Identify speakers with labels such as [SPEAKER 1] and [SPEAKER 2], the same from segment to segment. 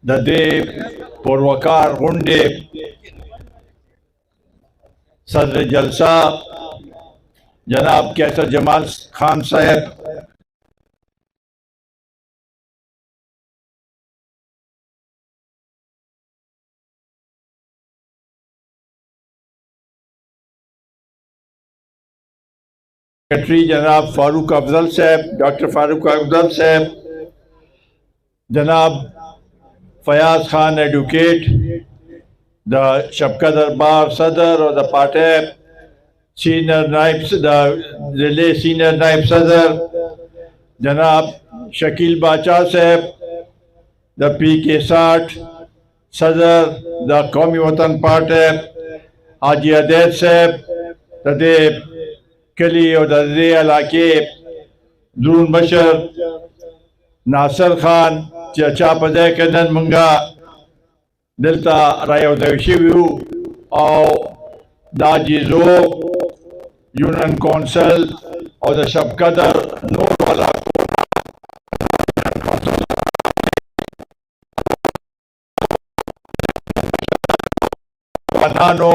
[SPEAKER 1] د دې پروکار غونډې صدر جلسہ جناب کیسر جمال خان صاحب، سیکرٹری جناب فاروق افضل صاحب، ڈاکٹر فاروق افضل صاحب، جناب فیاض خان ایڈوکیٹ، دا شبکہ دربار صدر اور دا پارٹی سینئر نائب ضلع سینئر نائب صدر جناب شکیل باچا صاحب، دا PK60 صدر دا قومی وطن پارٹی حاجی عدید صاحب، دا دے کلی اور دا دے علاقے درون مشر ناصر خان چا پدے کہ نن منگا دلتا رایو دیوشیویو او دا جیزو یونین کونسل اور دا شب قدر نور والا وطنانو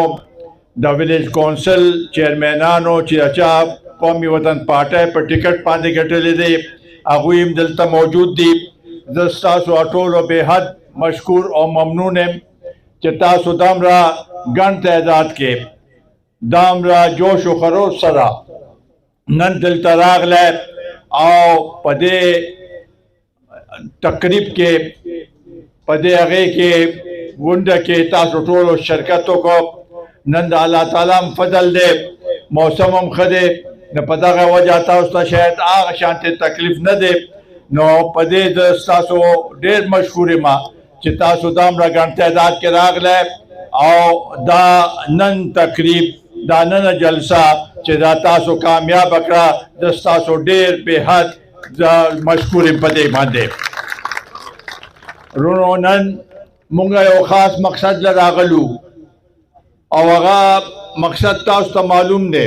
[SPEAKER 1] دا ویلیج کونسل چیئرمینانو چا قومی وطن پارٹی پر ٹکٹ پاندے گٹلے دے اغویم دلتا موجود دی. دستاسو اٹولو بے حد مشکور اور ممنون ہے کہ تاسو دامرا گن تعداد کے دامرا جوش و خروش سرا نن دلتا راغ لے آو پدے تقریب کے پدے اغے کے گنڈ کے تاسو ٹولو شرکتوں کو نن دا اللہ تعالیٰ فضل دے موسمم خدے نہ پتہ گا وجہ تاسو شاید آغا شانتے تکلیف نہ دے نو پدے دستاسو دیر مشکوری ما چی تاسو دامرا گن تعداد کے راغ لے او دا نن تقریب دا نن جلسہ چی دا تاسو کامیاب اکرا دستاسو دیر پہ حد مشکوری پدے باندے. رونو نن منگا یو خاص مقصد لراغلو او آغا مقصد تاسو تا معلوم دے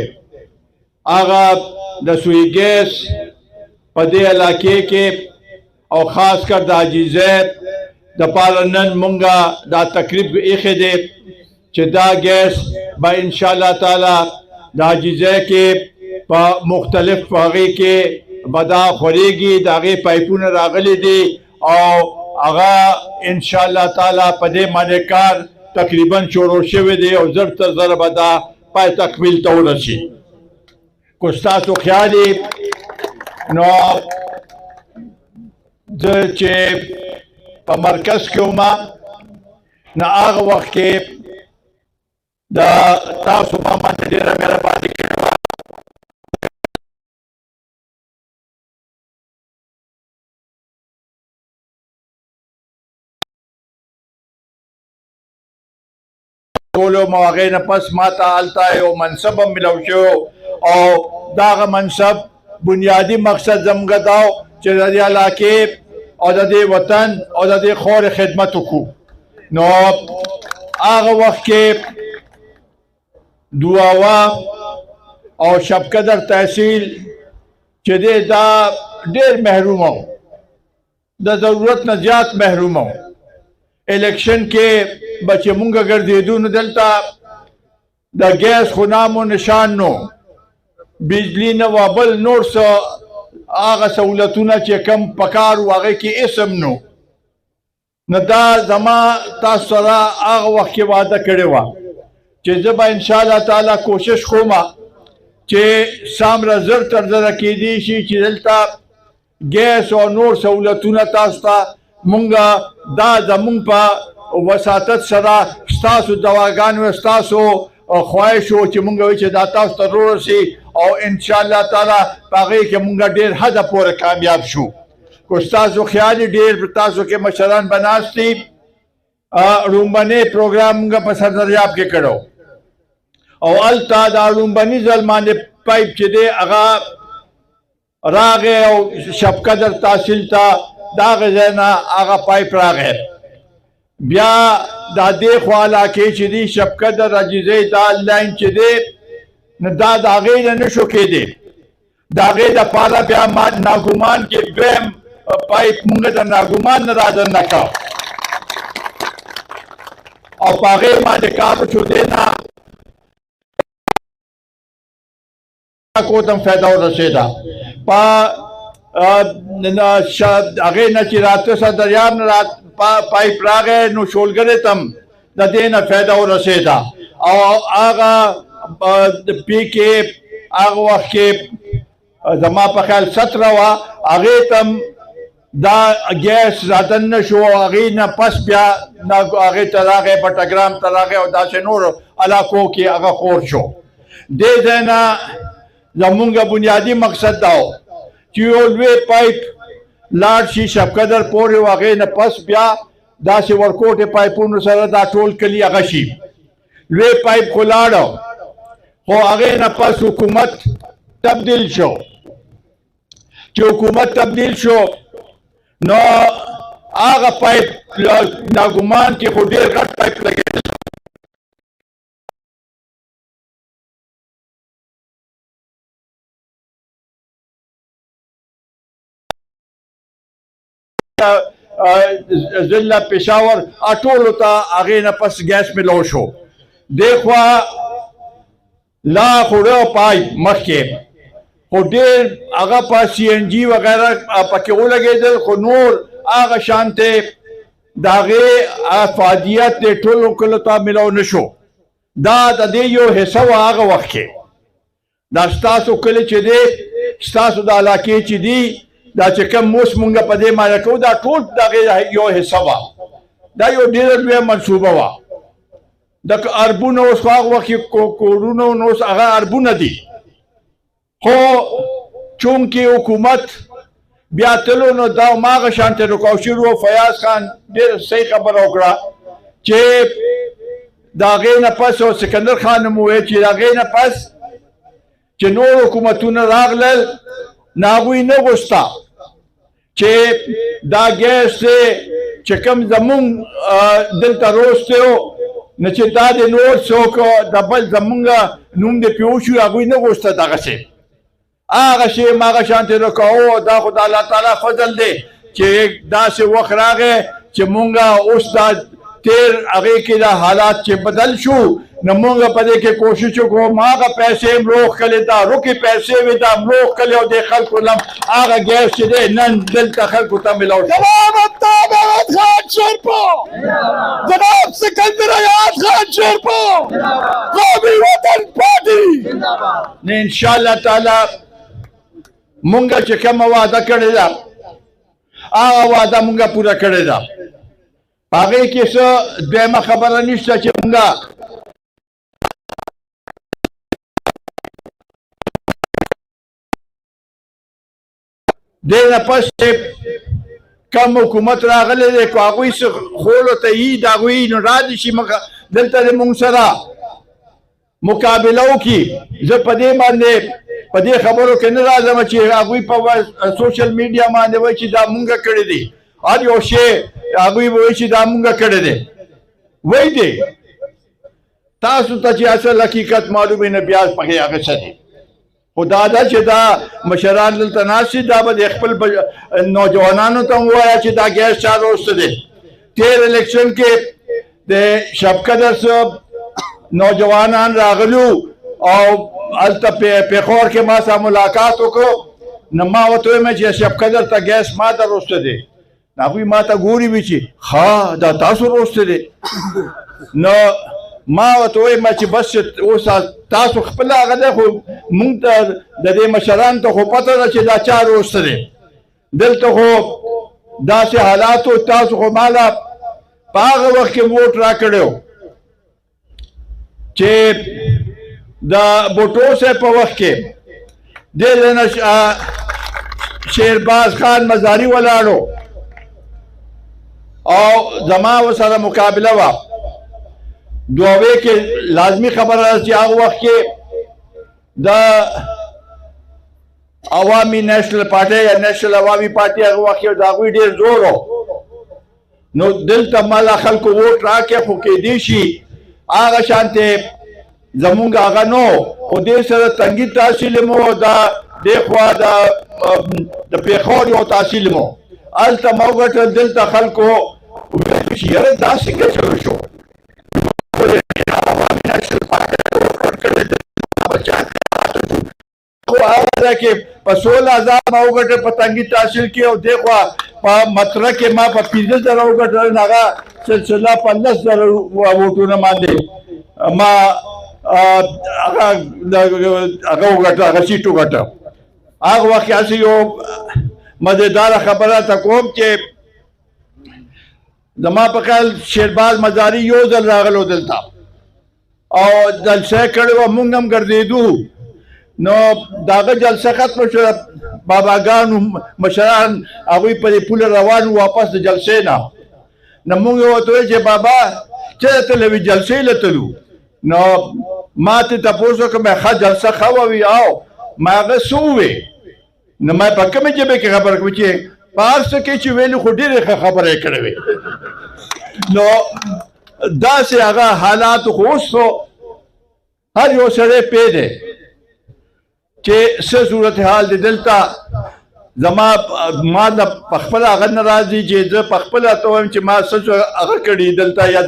[SPEAKER 1] آغا دا سوئی گیس پدے علاقے کے او خاص کر دا عجیزیت دا پارنن منگا دا تقریب ایخے دے چھ دا گیس با انشاءاللہ تعالی دا عجیزے کے پا مختلف فاغی کے بدا خوریگی دا غی پائپون راغلی دی او اغا انشاءاللہ تعالی پدے مانکار تقریباً شروع شوی دی او زر تر بدا پای تکمیل تو رسی. کستاسو خیالی نو چه پا مرکز کیوں ما نا آغا وقت کے دا تاسو ما من دیرہ میرا بانی کروا کولو مواغین پس ماتا آلتا ہے او منصب ملو شو او داغ منصب بنیادی مقصد زمگا داو چه دا دی علاقے او دا دی وطن او دا دی خور خدمتو کو نو آغا وقت کے دعاوا او شبقدر تحصیل چه دی دا دیر محروم ہوں دا ضرورت نزیات محروم ہوں الیکشن کے بچے منگا گردیدون دلتا دا گیس خنام و نشان نو بجلی نو بل نور سا آغا سہولتونا چے کم پکارو آغا کی اسم نو ندا زمان تاثرہ آغا وقت کے وعدہ کرے وا چے زبا انشاءاللہ تعالی کوشش خوما چے سامرہ زر ترزرہ کی دیشی چے دلتا گیس و نور سہولتونا تاستا منگا دا زمون پا وساطت سرا ستاسو دواگانو ستاسو خواہش ہو چی منگا ویچے دا تاسو تا رو رسی او انشاءاللہ تعالی پاگئی کہ منگا دیر حد پورا کامیاب شو. کچھ تاسو خیالی دیر تاسو کے مشران بناستی رومبنی پروگرام منگا پسر دریاب کے کرو او التا دا رومبنی ظلمانی پائپ چی دے اغا راغے او شبقدر تحصیل تا داغ زینا آغا پائپ راغے بیا دا دیکھو علاقے چی دی شبقدر عجیزے دا لائن چی دی دا داغی دا نشو کے دی داغی دا پارا بیا ناگومان کے دویم پائپ مونگا دا ناگومان نرادر نکا او په هغې باندې کار وشو دی نه کوتم فایده ورسېده په هغې نه چې راته سه دریاب نه پایپ راغی نو شولګرې ته هم د دې نه فایده ورسېده او هغه پی کې هغه وخت کې زما په خیال 17 وه هغې ته هم دا ګیس راتن نه شو هغې نه پس بیا هغې ته راغی بټګرام ته راغی او داسې نورو علاقو کې هغه خور شو دې ځای نه زمونږ بنیادي مقصد دا و چې یو لوی پایپ لاړ شي شبقدر پورې و هغې نه پس بیا داسې ورکوټې پایپونو سره دا ټول کلي هغه شي لوی پایپ خو لاړه خو هغې نه پس حکومت تبدیل شو چې حکومت تبدیل شو نو هغه پایپ ناګمان کې خو ډېر غټ پایپ لګېدل ضلع پېښور ټولو ته هغې نه پس ګیس میلاو شو دې خوا لا خوړه پایپ مخکې خو ډېر هغه په سی این جي وغیره پکې ولګېدل خو نور هغه شانتې د هغې افادیت د ټولو کلو ته میلاو نه شو دا د دې یو حصه وه هغه وخت کې دا ستاسو کلي چې دی ستاسو د علاقې چې دي دا چې کوم موس مونږ په دې معنی کوو دا ټول د هغې یو حصه وه دا یو ډېره لویه منصوبه وه د اربونه اوس خو هغه وخت کې کورونه نو اوس هغه اربونه دي خو چونکې حکومت بیا تلو نو دا هماغه شانتې رکاوشیر و فیاض خان ډېره صحیح خبره وکړه چې د هغې نه پس او سکندر خان هم وویل چې د هغې نه پس چې نور حکومتونه راغلل نو هغوی نه غوښته چې دا ګیس دی چې کوم زمونږ دلته روستی و نو چې دا د نور څوک د بل زمونږ نوم دې پې وشو هغوی نه غوښته دغسې هغه شی هماغه شانتې رکاو دا خو د الله تعالی فضل دی چې داسې وخت راغی چې مونږ اوس دا تیر هغې کې دا حالات چې بدل شو نو مونږ په دې کې کوشش وکړو هماغه پیسې هم روغ کړې دا روکې پیسې وې دا هم روغ کړې او دې خلکو نه هغه ګیس چې دی نن دلته خلکو ته میلاو شو
[SPEAKER 2] جناب آفتاب احمد خان شیرپا جناب سکندر حیات خان شیرپا قومی وطن پارټي
[SPEAKER 1] نو انشاءالله تعالی مونږ چې کومه وعده کړې ده هغه وعده مونږ پوره کړې ده په هغې کې څه دویمه خبره نشته چې مونږ دې نه پس چې کم حکومت راغلی دی که هغوی څه خولو ته یي د هغوی نو را دي شي دلته د مونږ سره مقابله وکړي زه په دې باندې په دې خبرو کې نه راځم چې هغوی په سوشل میډیا باندې وایي چې دا مونږ کړی دی هر یو شی هغوی به وایي چې دا مونږ کړی دی وایي دی تاسو ته چې اصل حقیقت معلوم نه بیا پکې هغه څه دی خو دا ده چې دا مشران دلته ناست دي دا به د خپل نوجوانانو ته هم ووایه چې دا ګیس چا راوسته دی تیر الیکشن کې د شبقدر صاحب نوجوانان راغلو او هلته پېښور کې ما سره ملاقات وکړو نو ما ورته ویم چې شبقدر ته ګیس ما ته روسته دی هغوی ما ته ګوري وي چې ښه دا تاسو روسته دی نو ما ورته وایم چې بس اوس تاسو خپل هغه دی خو مونږ ته د دې مشرانو ته خو پته ده چې دا چا روسته دی دلته خو داسې حالاتو تاسو خو ماله په هغه وخت کې ووټ راکړی چې د بوټو صاحب په وخت کې دې ځای نه شیرباز خان مزاري ولاړو او زما ورسره مقابله وه دوه کې لازمی خبره ده چې هغه وخت کې د عوامي نیشنل پارټي یا نیشنل عوامي پارټي هغه وخت کې د هغوی ډېر زور و نو دلته مالا خلکو ووټ راکړی خو کېدی شي هغه شانتې زمونږ هغه نو خو دې سره تنګي تحصیل مو دا دې خوا د پېښور یو تحصیل مو هلته ما وګټل دلته خلکو ویل چې یاره دا څنګه چلو شو مطرح کې په 16,000 ما وګټل په تنګي تحصیل کې او دی خوا په مطرح کې ما په 15,000 وګټل هغه سلسله په 10,000 ووټونه باندې ما هغه وګټل هغه سیټ وګټل. هغه وخت هسې یو مزېداره خبره ته کوم چې زما په خیال شیرباز مزاري یو ځل راغلو دلته او جلسه کړې وه، مونږ هم ګرځېدو. نو د هغه جلسه ختمه شوه، باباګانو مشران هغوی په دې پوله روان وو واپس د جلسې نه. نو مونږ یې ورته وویل چې بابا چېرته تللی وي؟ جلسې له تلو. نو ما ترې تپوس وکړم ښه جلسه ښه وه وي او ما هغه څه ووې؟ نو ما په کومې ژبې کې خبره کوم چې په هر څه کې چې ویلي خو ډېرې ښه خبره یې کړې وې. نو داسې هغه حالات خو اوس خو هر یو سړی پوه دی چې څه صورتحال دی دلته. زما ما د پخپله هغه نه راځي چې زه پخپله ته وایم چې ما څه هغه کړي دلته یا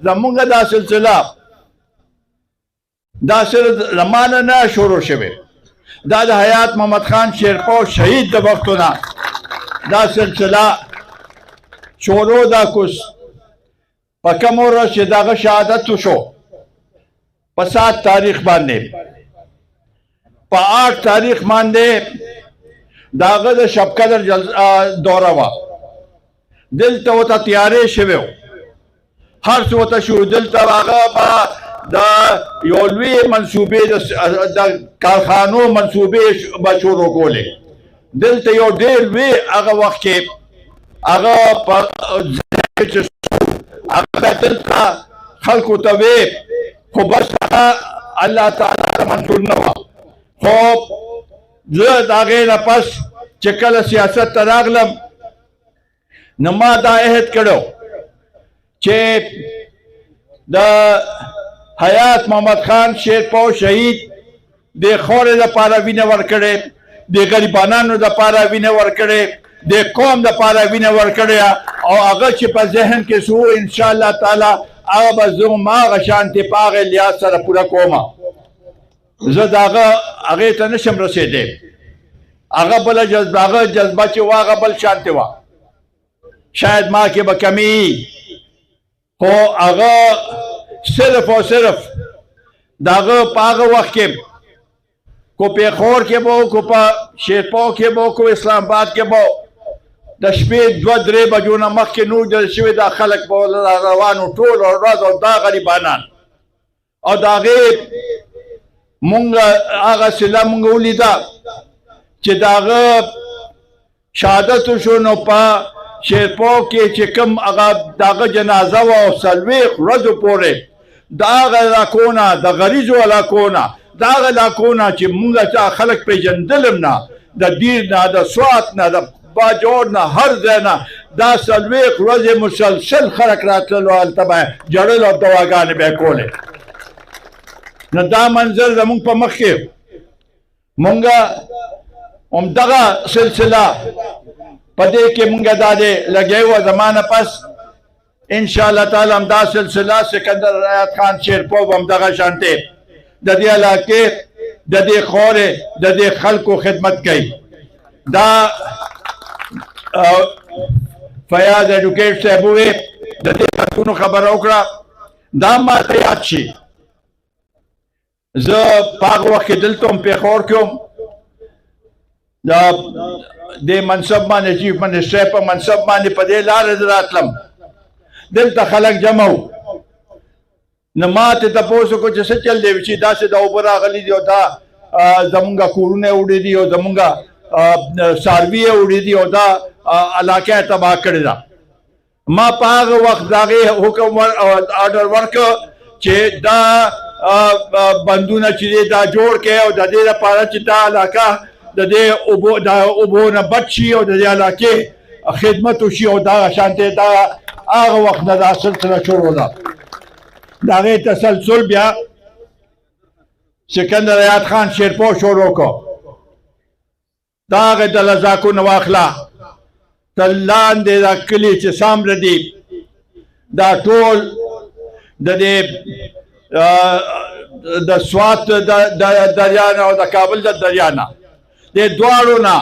[SPEAKER 1] زمونږ دا سلسله دا صرف زمانه نه شروع شوې، دا د حیات محمد خان شیرپو شهید د وختونه دا سلسله شروع دا کوس. په کوم ورځ چې د هغه شهادت وشو په 7 تاریخ باندې، په 8 تاریخ باندې د هغه د شب قدر دوره وه. دلته ورته تیارې شوې وو، هر څه ورته شو. دلته هغه به د یو لوی منصوبې د کارخانو منصوبې به شروع کولې. دلته یو ډېر لوی هغه وخت کې هغه په هغه دلته خلکو ته وې، خو بس هغه الله تعالی منظور نه وه. خو زه د هغې نه پس چې کله سیاست ته راغلم نو ما دا عهد کړی چې د حیات محمد خان شیرپو شهید د خاورې لپاره وینه ورکړې، د غریبانو لپاره وینه ورکړې، د قوم لپاره وینه ورکړې، او هغه چې په ذهن کې سو انشاءالله تعالی هغه به زه هم هغه شانتې په هغې لیاز سره پوره کوم. زه د هغې ته نشم رسېدی. هغه بله جذبه، هغه جذبه چې وه هغه بل شانتې وه. شاید ما کې به کمی، خو هغه صرف او صرف د هغه په هغه وخت کې کو پېښور کې به کو په شیرپو کې به کو اسلام آباد کې به د شپې 2-3 بجو نه مخکې نور جوړ شوي دا خلک به روانو ټول ورځ، او دا غریبانان او د هغې مونږ هغه صله مونږ ولیده چې د هغه شهادت وشو. نو په شیرپو کې چې کوم هغه د هغه جنازه وه او 40 ورځو پورې د هغه علاقو نه، د غریزو علاقو نه، د هغه علاقو نه چې مونږ چا خلک پېژندل هم نه، د دیر نه، د سوات نه، د باجوړ نه، هر ځای نه دا 40 ورځې مسلسل خلک راتلل او هلته به جړل او دواګانې به یې کولې. نو دا منظر زمونږ په مخ کې مونږ همدغه سلسله په دې کې مونږ دا دې لګی وه. زمانه پس انشاءالله تعالی همدا سلسله سکندر حیات خان شیرپو به همدغه شانتې د دې علاقې، د دې خاورې، د دې خلکو خدمت کوي. دا فیاض ایډوکیټ صاحب ووې د دې خلکونو خبره وکړه. دا ما ته یاد شي، زه په هغه وخت کې دلته هم پېښور کې وم، د دې منصب باندې چیف منسټر په منصب باندې په دې لارې زه راتلم. دلته خلک جمع وو. نو ما ته تپوس وکړو چې څه چل دی؟ چې داسې د اوبه راغلي دي او دا زمونږ کورونه یې وړي دي او زمونږ څاروي یې وړي دي او دا علاقه یې تباه کړې ده. ما په هغه وخت د هغې حکم آرډر ورکړ چې دا بندونه چې دی دا جوړ کړئ او د دې لپاره چې دا علاقه د دې اوبو نه بچ شي او د دې علاقې خدمت وشي. او دغه شانتې دا هغه وخت نه دا سلسله شروع ده. د هغې تسلسل بیا سکندر حیات خان شیرپو شروع کړ. دا هغې د لذاکونه واخله، تر لاندې دا کلي چې سامره دي دا ټول د دې د سوات د دریا نه او د کابل د دریا نه د دواړو نه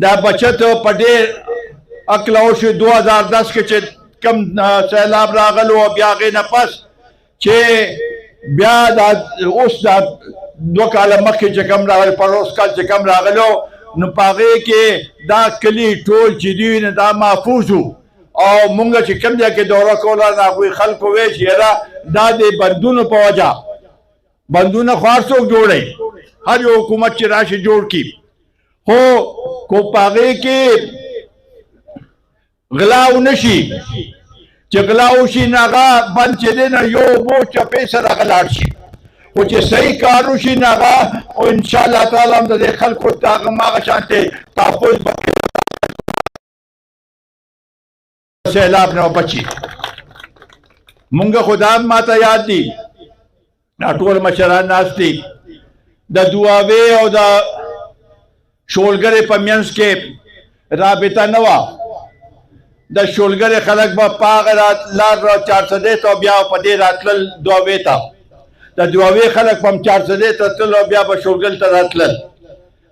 [SPEAKER 1] دا بچت په ډېر عقل وشو 2010 کې چې کم سیلاب راغلو او بیا هغې نه پس چې بیا دا اوس دا 2 کاله مخکې چې کم راغلی پروس کال چې کم راغلو نو په هغې کې دا کلي ټول چې دوی نه دا محفوظ وو او مونږ چې کوم ځای کې دوره کوله نو هغوی خلکو ویل چې یاره دا د بندونو په وجه بندونه خو هر څوک جوړوي هر یو حکومت چې راشي جوړ کړي خو کو په هغې کې غلا ونه شي چې غلا وشي نو هغه بند چې دی نه یو اوبو چپې سره هغه لاړ شي خو چې صحیح کار وشي نو هغه او انشاءالله تعالی هم د دې خلکو ته هماغه شانتې تحفظ سیلاب نه بچي مونږ خو دا ماته یاد دي دا ټول مشران ناست دي د دواوې او د شولګرې په منځ کې رابطه نه وه د شولګرې خلک به په هغه لار 400 ته بیا په دې راتلل دواوې ته د دواوې خلک په هم 400 ته تلل او بیا به شولګل ته راتلل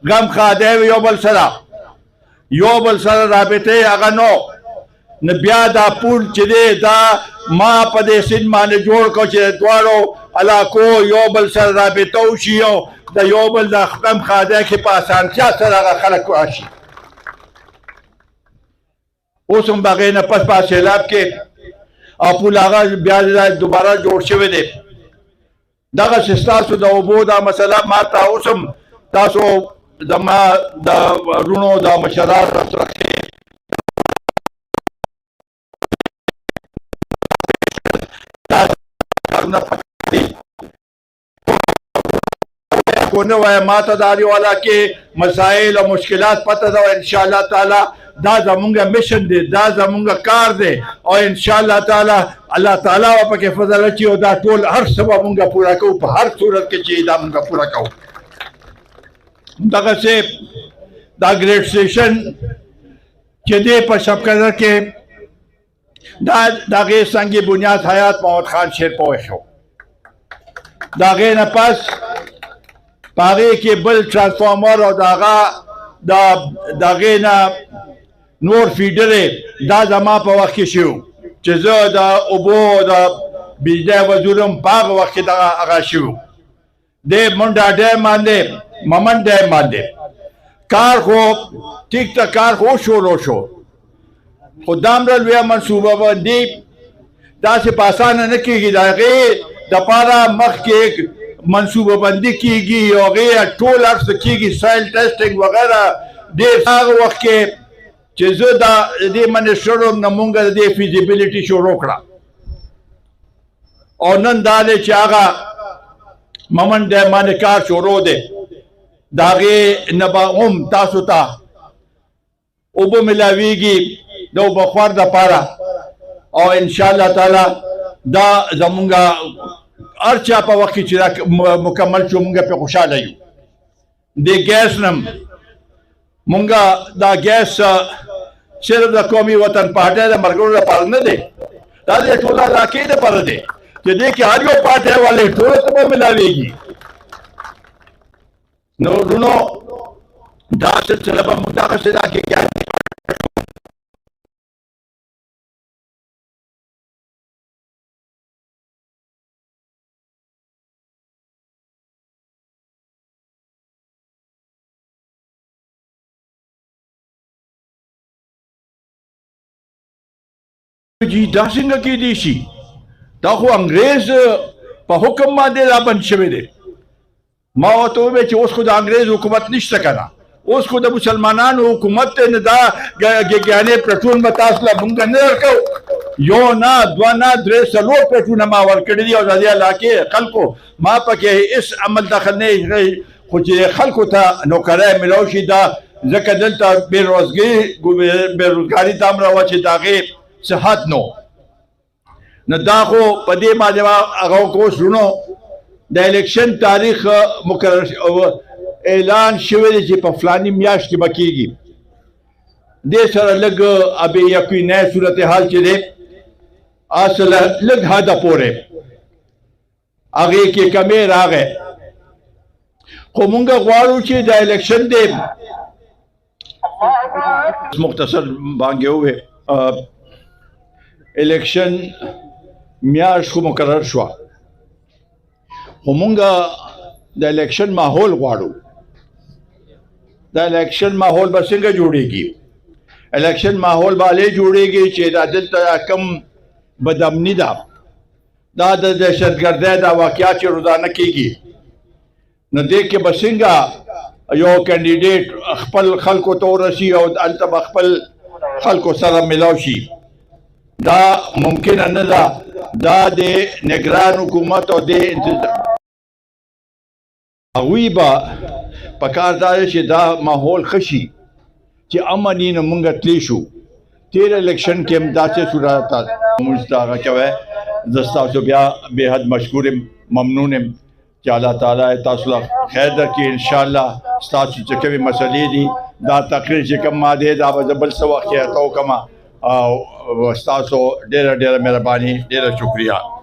[SPEAKER 1] غم خاده یو بل سره رابطې هغه نو بیا دا پول چې دی دا ما په دې سیند باندې جوړ کړو چې دواړو علاقو یو بل سره رابطه وشي او د یو بل د غم خاده کې په اسانتیا سره هغه خلک راشي اوس هم هغې نه پس په سیلاب کې او پول هغه بیا دوباره جوړ شوی دی دغسې ستاسو د اوبو دا مسله ما ته اوس هم تاسو زما د وروڼو د مشرانو سره کو نه وایه ما ته د اړیوالا کې مسایل او مشکلات پته ده او انشاءالله تعالی دا زمونږ میشن دی دا زمونږ کار دی او انشاءالله تعالی الله تعالی به پکې فضل اچي او دا ټول هر څه به مونږ پوره کوو په هر صورت کې چې دا مونږ پوره کوو دغسې دا ګریډ سټیشن چې دی په شبقدر کې دا د هغې سنگ بنیاد حیات محمد خان شیرپو ایښو د هغې نه پس په هغې کې بل ټرانسفارمر او د هغې نه نور فیډرې دا زما په وخت کې شوي چې زه د اوبو د بجلی وزیر هم په هغه وخت کې دغه هغه شوي د منډه ډیم باندې ممن ډیم باندې کار خو ټیک ته کار خو شروع شو خو دومره لویه منصوبه بندي داسې په اسانه نه کېږي د هغې دپاره مخکې منصوبه بندي کېږي او هغې ټول هر څه کېږي سایل ټیسټنګ وغیره ډېر هغه وخت کې چې زه د دې منسټر وم نه مونږ د دې فیزیبیلیټي شروع کړه او نن دا دی چې هغه ممن ډیم باندې کار شروع دی د هغې نه به هم تاسو ته اوبه میلاویږي د اوبهخور دپاره او انشاءالله تعالی دا زمونږ هر چا په وخت کې چې دا مکمل شو مونږ پې خوشحاله یو د ګیس نه مونږ دا ګیس صرف د قومي وطن پارټۍ د ملګرو لپاره نه دی دا د ټول علاقې دپاره دی چې دې کې هر یو پارټۍ والې ټولو ته به میلاویږي نو وروڼو دا سلسله به موږ دغسې دا کېږي جی دا څنګه کېدی شي دا خو انګریز په حکم باندې را بند شوی دی ما ورته وویل چې اوس خو د انګریز حکومت نشته که نه اوس خو د مسلمانانو حکومت دی نه دا ګیانې پلټون به تاسو له مونږ نه درکوو یو نه دوه نه درې څلور پلټونه ما ورکړي دي او د دې علاقې خلکو ما پکې هېڅ عمل دخل نه خو چې خلکو ته نوکری میلاو شي دا ځکه دلته بېروزګاري دومره وه چې د هغې صحت نو دا خو په دې باندې هغه اوس وروڼو د الیکشن تاریخ مقرر اعلان شوی دی چې په فلاني میاشت کې به کېږي دې سره لږ ابې یقیني صورتحال چې دی اصل لږ حده پورې هغې کې کمی راغی خو مونږ غواړو چې دا الیکشن دی مختصر باندې ووې الیکشن میاشت خو مقرر شوه خو مونږ د الیکشن ماحول غواړو د الیکشن ماحول به څنګه جوړیږي الیکشن ماحول به هلې جوړیږي چې دا دلته کم بدامني ده دا د دهشتګردۍ دا واقعات چې روزانه کیږي نو دې کې به څنګه یو کینډیډیټ خپل خلکو ته ورسي او هلته به خپل خلکو سره ملاو شي دا ممکنه نه ده دا د نگران حکومت او د هغوی به په کار دا دی چې دا ماحول ښه شي چې امن یې نو مونږ تللی شو تیر الیکشن کې هم داسې صورت مونږ ته هغه کوی زه ستاسو بیا بې حد مشکور یم ممنون یم چې الله تعالی تاسو له خیر درکړي انشاءالله ستاسو چې کومې مسلې دي دا تقریر چې کوم ما دی دا به زه بل څه وخت کې راته وکړم او ستاسو ډېره ډېره مهرباني ډېره شکریه